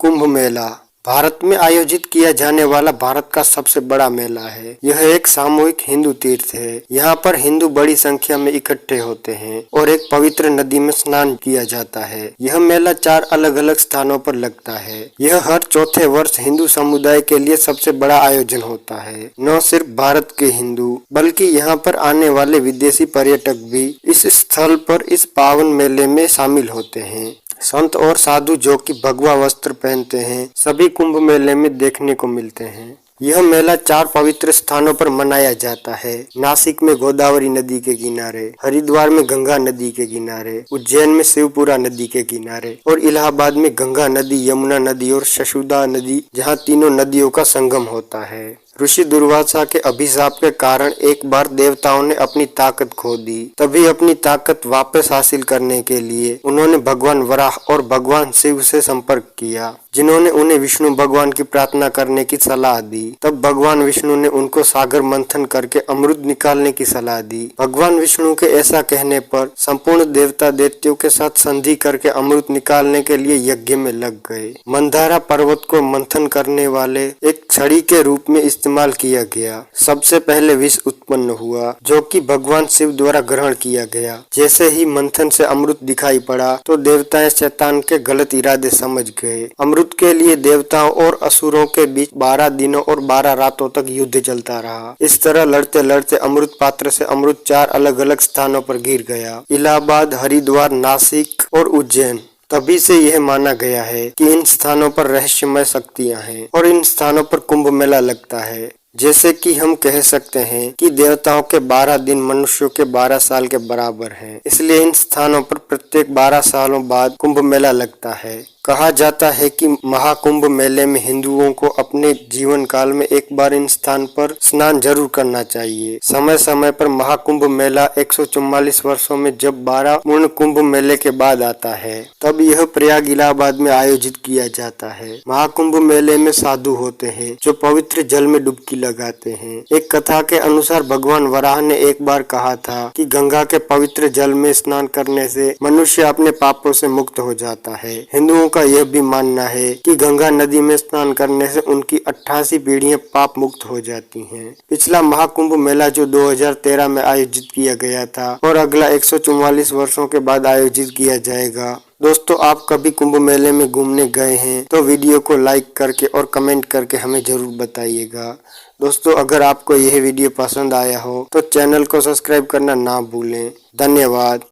कुंभ मेला भारत में आयोजित किया जाने वाला भारत का सबसे बड़ा मेला है। यह एक सामूहिक हिंदू तीर्थ है। यहाँ पर हिंदू बड़ी संख्या में इकट्ठे होते हैं और एक पवित्र नदी में स्नान किया जाता है। यह मेला 4 अलग अलग स्थानों पर लगता है। यह हर चौथे वर्ष हिंदू समुदाय के लिए सबसे बड़ा आयोजन होता है। न सिर्फ भारत के हिंदू बल्कि यहाँ पर आने वाले विदेशी पर्यटक भी इस स्थल पर इस पावन मेले में शामिल होते हैं। संत और साधु जो कि भगवा वस्त्र पहनते हैं सभी कुंभ मेले में देखने को मिलते हैं। यह मेला 4 पवित्र स्थानों पर मनाया जाता है। नासिक में गोदावरी नदी के किनारे, हरिद्वार में गंगा नदी के किनारे, उज्जैन में शिवपुरा नदी के किनारे और इलाहाबाद में गंगा नदी, यमुना नदी और शशुदा नदी, जहां तीनों नदियों का संगम होता है। ऋषि दुर्वासा के अभिशाप के कारण एक बार देवताओं ने अपनी ताकत खो दी। तभी अपनी ताकत वापस हासिल करने के लिए उन्होंने भगवान वराह और भगवान शिव से संपर्क किया, जिन्होंने उन्हें विष्णु भगवान की प्रार्थना करने की सलाह दी। तब भगवान विष्णु ने उनको सागर मंथन करके अमृत निकालने की सलाह दी। भगवान विष्णु के ऐसा कहने पर संपूर्ण देवता दैत्यों के साथ संधि करके अमृत निकालने के लिए यज्ञ में लग गए। मंदारा पर्वत को मंथन करने वाले एक छड़ी के रूप में इस्तेमाल किया गया। सबसे पहले विष उत्पन्न हुआ जो कि भगवान शिव द्वारा ग्रहण किया गया। जैसे ही मंथन से अमृत दिखाई पड़ा तो देवताएं शैतान के गलत इरादे समझ गए। अमृत के लिए देवताओं और असुरों के बीच 12 दिनों और 12 रातों तक युद्ध चलता रहा। इस तरह लड़ते लड़ते अमृत पात्र से अमृत 4 अलग अलग स्थानों पर गिर गया, इलाहाबाद, हरिद्वार, नासिक और उज्जैन। तभी से यह माना गया है कि इन स्थानों पर रहस्यमय शक्तियां हैं और इन स्थानों पर कुंभ मेला लगता है। जैसे कि हम कह सकते हैं कि देवताओं के 12 दिन मनुष्यों के 12 साल के बराबर हैं। इसलिए इन स्थानों पर प्रत्येक 12 सालों बाद कुंभ मेला लगता है। कहा जाता है कि महाकुंभ मेले में हिंदुओं को अपने जीवन काल में एक बार इन स्थान पर स्नान जरूर करना चाहिए। समय समय पर महाकुंभ मेला 144 वर्षों में जब 12 पूर्ण कुंभ मेले के बाद आता है तब यह प्रयाग इलाहाबाद में आयोजित किया जाता है। महाकुंभ मेले में साधु होते हैं जो पवित्र जल में डुबकी लगाते हैं। एक कथा के अनुसार भगवान वराह ने एक बार कहा था कि गंगा के पवित्र जल में स्नान करने से मनुष्य अपने पापों से मुक्त हो जाता है। हिंदुओं का यह भी मानना है कि गंगा नदी में स्नान करने से उनकी 88 पीढ़ियां पाप मुक्त हो जाती हैं। पिछला महाकुंभ मेला जो 2013 में आयोजित किया गया था और अगला 144 वर्षों के बाद आयोजित किया जाएगा। दोस्तों, आप कभी कुंभ मेले में घूमने गए हैं तो वीडियो को लाइक करके और कमेंट करके हमें जरूर बताइएगा। दोस्तों, अगर आपको यह वीडियो पसंद आया हो तो चैनल को सब्सक्राइब करना ना भूलें। धन्यवाद।